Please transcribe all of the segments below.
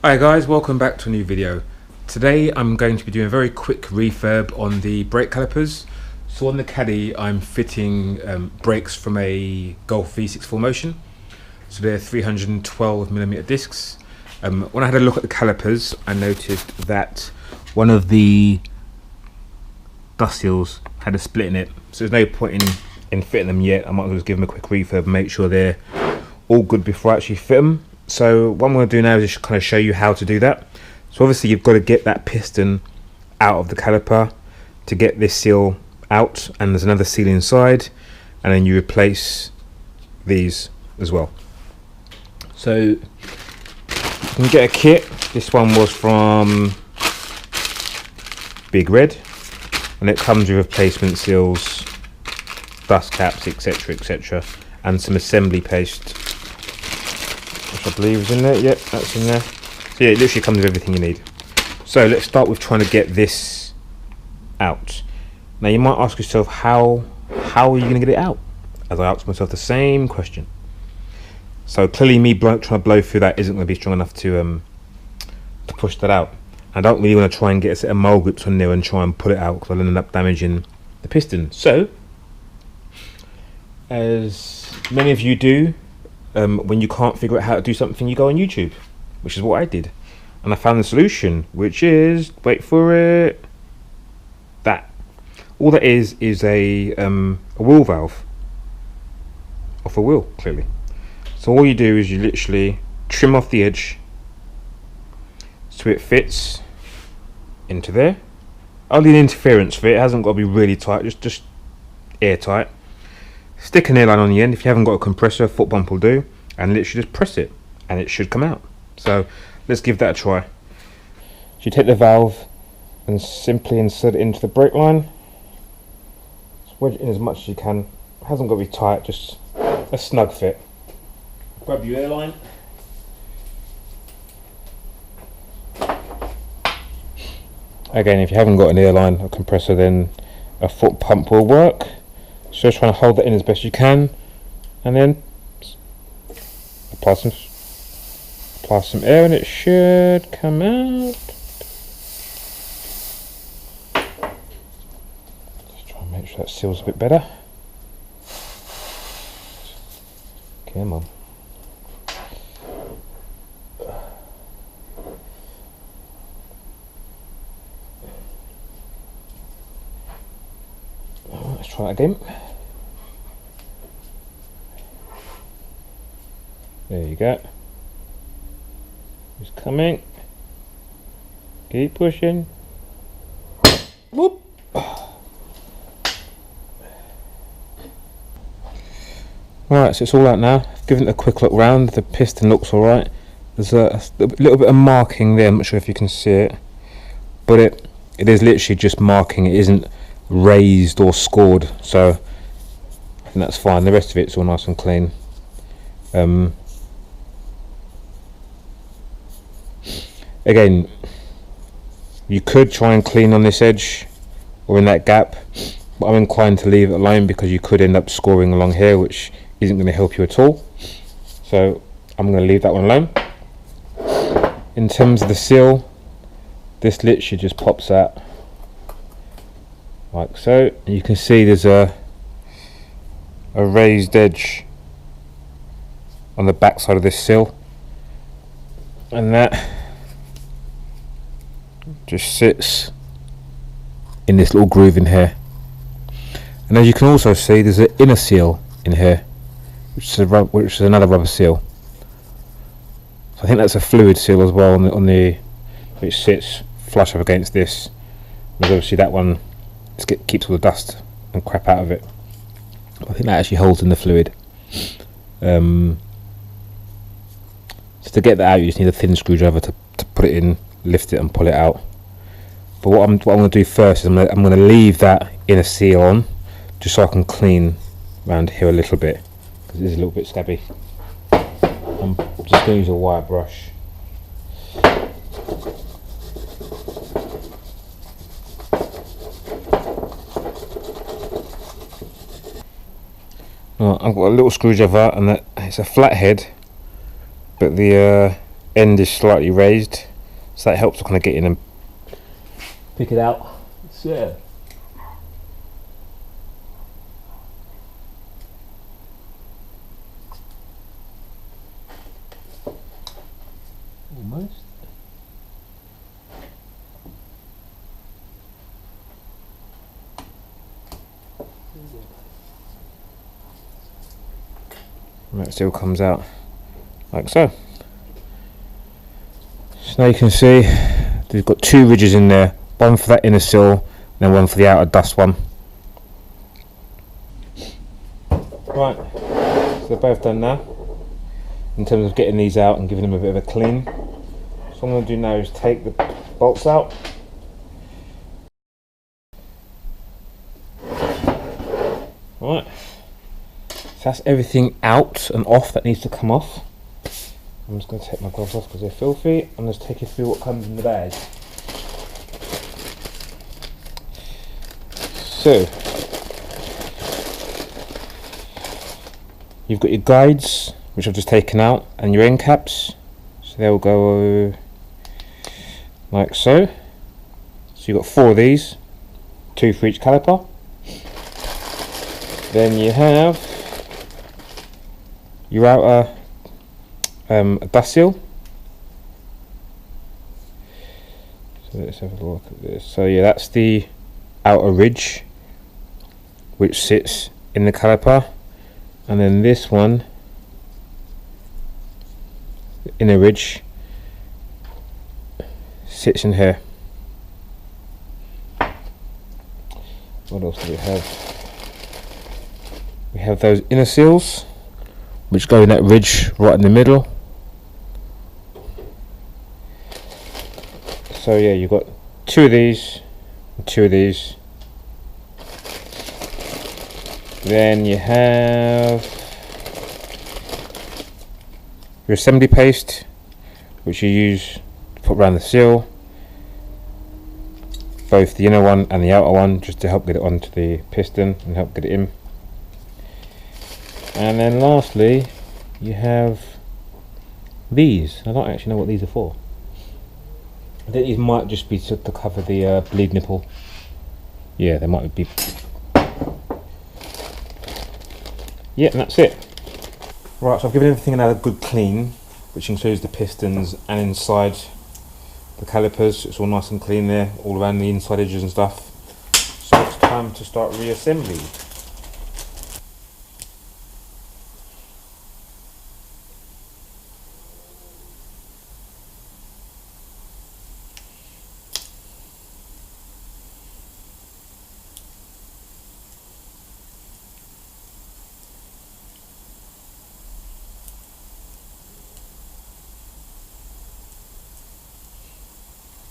Hi guys, welcome back to a new video. Today I'm going to be doing a very quick refurb on the brake calipers. So on the Caddy I'm fitting brakes from a Golf V6 full motion. So they're 312mm discs. When I had a look at the calipers, I noticed that one of the dust seals had a split in it. So there's no point in fitting them yet. I might as well just give them a quick refurb and make sure they're all good before I actually fit them. So what I'm going to do now is just kind of show you how to do that. So obviously you've got to get that piston out of the caliper to get this seal out, and there's another seal inside, and then you replace these as well. So you can get a kit. This one was from Big Red, and it comes with replacement seals, dust caps, etc, etc, and some assembly paste, which I believe is in there. Yep, that's in there. So yeah, it literally comes with everything you need. So let's start with trying to get this out. Now you might ask yourself, how are you going to get it out? As I asked myself the same question. So clearly me trying to blow through that isn't going to be strong enough to push that out. I don't really want to try and get a set of mole grips on there and try and pull it out, because I'll end up damaging the piston. So, as many of you do, when you can't figure out how to do something, you go on YouTube, which is what I did, and I found the solution, which is, wait for it, that. All that is a wheel valve off a wheel, clearly. So all you do is you literally trim off the edge so it fits into there. Only an interference fit, it hasn't got to be really tight, just airtight. Stick an airline on the end. If you haven't got a compressor, a foot pump will do, and literally just press it and it should come out. So let's give that a try. So you take the valve and simply insert it into the brake line. Just wedge it in as much as you can. It hasn't got to be tight, just a snug fit. Grab your airline. Again, if you haven't got an airline or compressor, then a foot pump will work. So just trying to hold that in as best you can, and then apply some air, and it should come out. Just try and make sure that seals a bit better. Come on. Let's try that again. There you go. It's coming. Keep pushing. Whoop. Right, so it's all out now. I've given it a quick look round. The piston looks alright. There's a little bit of marking there. I'm not sure if you can see it, but it is literally just marking. It isn't raised or scored, so I think that's fine. The rest of it's all nice and clean. Again, you could try and clean on this edge or in that gap, but I'm inclined to leave it alone because you could end up scoring along here, which isn't going to help you at all. So I'm going to leave that one alone. In terms of the seal, this literally just pops out like so, and you can see there's a raised edge on the back side of this seal, and that just sits in this little groove in here. And as you can also see, there's an inner seal in here, which is another rubber seal. So I think that's a fluid seal as well on the which sits flush up against this. Because obviously that one keeps all the dust and crap out of it. I think that actually holds in the fluid. So to get that out, you just need a thin screwdriver to put it in, lift it and pull it out. But what I'm going to do first is I'm going to leave that inner seal on, just so I can clean around here a little bit, because it is a little bit scabby. I'm just going to use a wire brush. I've got a little screwdriver, and it's a flat head, but the end is slightly raised, so that helps to kind of get in and pick it out. So yeah. Almost. And that still comes out like so. So now you can see they've got two ridges in there, one for that inner sill and then one for the outer dust one. Right, so they're both done now in terms of getting these out and giving them a bit of a clean. So what I'm going to do now is take the bolts out. Right, so that's everything out and off that needs to come off. I'm just going to take my gloves off because they're filthy and just take you through what comes in the bag. So, you've got your guides, which I've just taken out, and your end caps. So they'll go like so. So you've got 4 of these, 2 for each caliper. Then you have your outer dust seal. So let's have a look at this. So yeah, that's the outer ridge which sits in the caliper, and then this one, the inner ridge, sits in here. What else do we have? We have those inner seals which go in that ridge right in the middle. So yeah, you've got 2 of these and 2 of these. Then you have your assembly paste, which you use to put around the seal, both the inner one and the outer one, just to help get it onto the piston and help get it in. And then lastly, you have these. I don't actually know what these are for. I think these might just be to cover the bleed nipple. Yeah, they might be. Yeah, and that's it. Right, so I've given everything another good clean, which includes the pistons and inside the calipers. It's all nice and clean there, all around the inside edges and stuff. So it's time to start reassembly.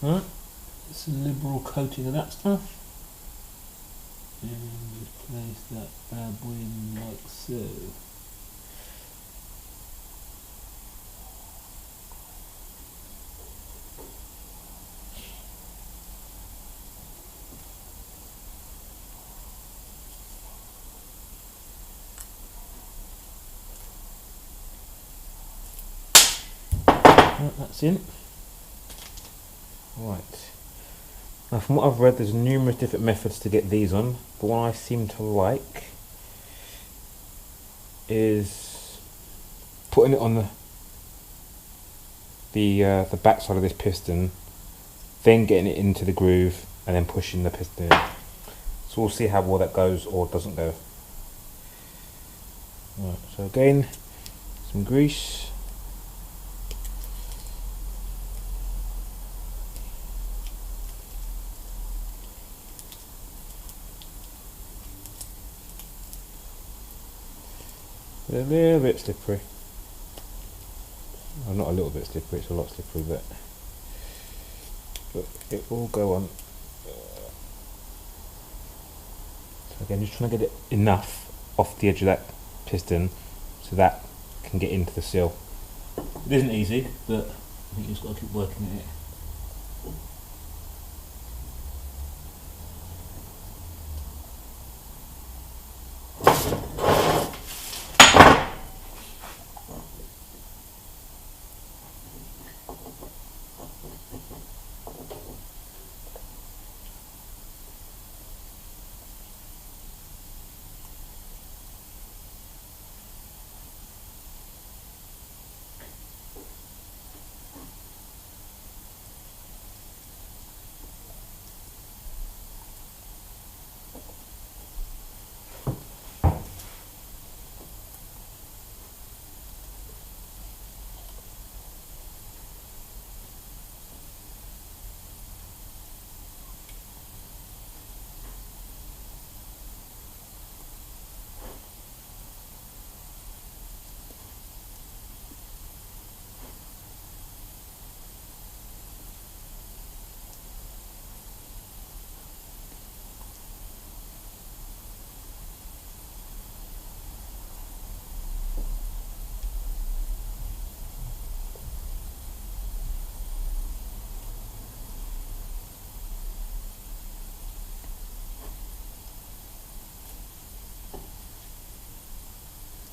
Right, it's a liberal coating of that stuff, and just place that bad boy in like so. Right, that's in. Right, now from what I've read, there's numerous different methods to get these on, but one I seem to like is putting it on the back side of this piston, then getting it into the groove and then pushing the piston in. So we'll see how well that goes or doesn't go. Right, so again, some grease. A little bit slippery. Well, not a little bit slippery, it's a lot slippery, but it will go on. So again, just trying to get it enough off the edge of that piston so that can get into the seal. It isn't easy, but I think you've just got to keep working at it.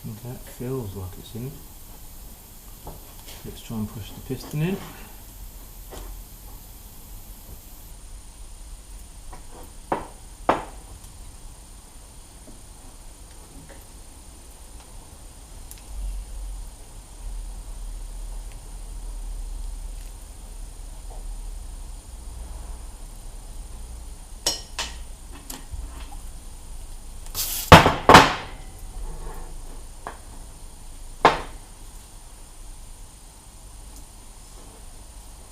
That feels like it's in. Let's try and push the piston in.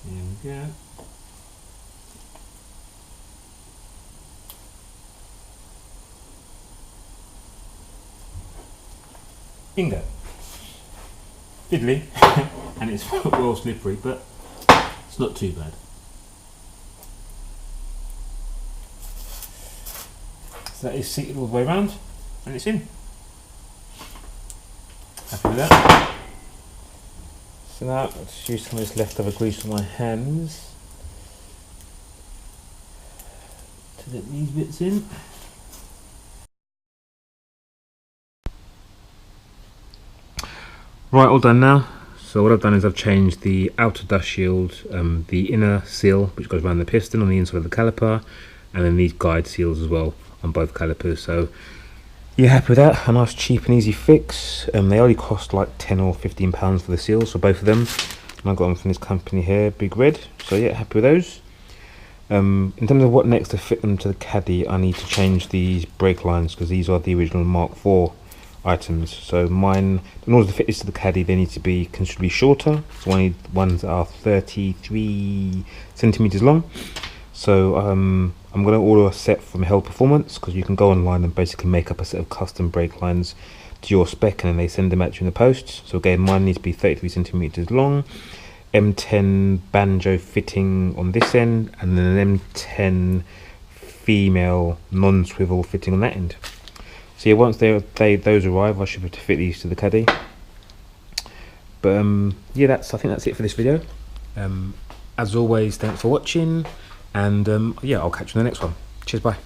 There we go. Bingo. Fiddly, and it's well slippery, but it's not too bad. So that is seated all the way around, and it's in. Happy with that. So now let's use some of this leftover grease on my hands to get these bits in. Right, all done now. So what I've done is I've changed the outer dust shield, the inner seal which goes around the piston on the inside of the caliper, and then these guide seals as well on both calipers. So you're happy with that? A nice cheap and easy fix. They only cost like £10 or £15 for the seals for both of them. And I got them from this company here, Big Red. So yeah, happy with those. In terms of what next to fit them to the caddy, I need to change these brake lines because these are the original Mark IV items. So mine, in order to fit this to the caddy, they need to be considerably shorter. So I need ones that are 33 centimeters long. So I'm going to order a set from Hell Performance because you can go online and basically make up a set of custom brake lines to your spec, and then they send them out to you in the post. So again, mine needs to be 33 centimeters long, M10 banjo fitting on this end, and then an M10 female non-swivel fitting on that end. So yeah, once those arrive, I should be able to fit these to the caddy. But yeah, I think that's it for this video. As always, thanks for watching, and yeah, I'll catch you in the next one. Cheers, bye.